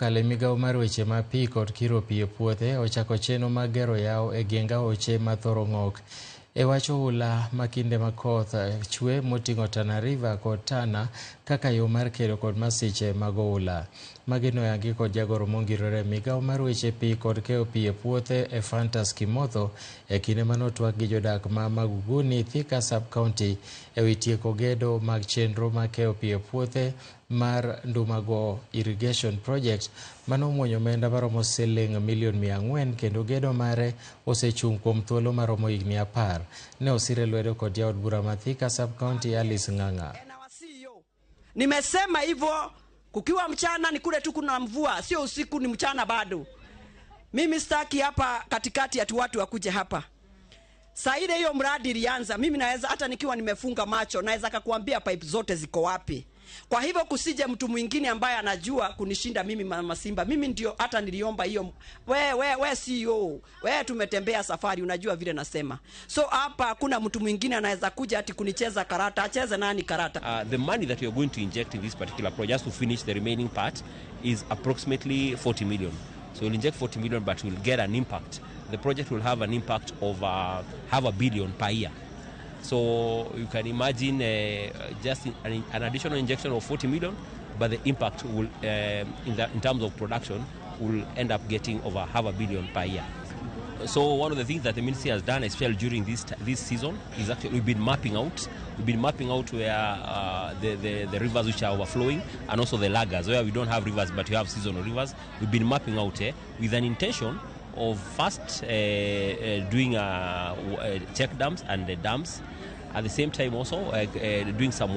Kale migao mar weche ma pi kod kiro pi e puothe ochako chenro mag gero yawo e geng aoche ma thoro ng'ok. E wach oula ma kinde ma koth chwe moting'o Tana River kod Tana kaka yo mar kedo kod masiche mag oula. Magi noyangi kod jagoro mongirore migao mar weche pi kod keyo pi e puothe e Fantas Kimotho e kinde manotwak gi jodak ma Maguguni Thika sub-county e wi tieko gedo mag chenro ma keyo pi e puothe mar Ndumago Irrigation Project manomwonyo omenda maromo siling milion 400 kendo gedo mare osechung' kuom thuolo maromo higni 10. Ne osire lwedo kod jaod bura ma Thika sub-county Alice Ng'ang'a. Nimesema hivyo kukiwa mchana ni kule tu kuna mvua, sio usiku ni mchana bado. Mimi sitaki hapa katikati ati watu wakuje hapa. Saa ile hiyo mradi ilianza, mimi naweza hata nikiwa nimefunga macho naweza kukuambia pipe zote ziko wapi. Kwa hivyo kusije mtu mwingine ambaye anajua kunishinda mimi Mama Simba. Mimi ndio hata niliomba hiyo. We CEO, we tumetembea safari unajua vile nasema. So hapa hakuna mtu mwingine anaweza kuja ati kunicheza karata. Acheze nani karata? The money that we are going to inject in this particular project just to finish the remaining part is approximately 40 million. So we'll inject 40 million but we'll get an impact. The project will have an impact of half a billion per year. So you can imagine just an additional injection of 40 million, but the impact will, in terms of production, will end up getting over half a billion per year. So one of the things that the ministry has done, especially during this season, is actually we've been mapping out. We've been mapping out where the rivers which are overflowing and also the lagers where we don't have rivers but we have seasonal rivers. We've been mapping out with an intention of first doing check dams and dams. At the same time also doing some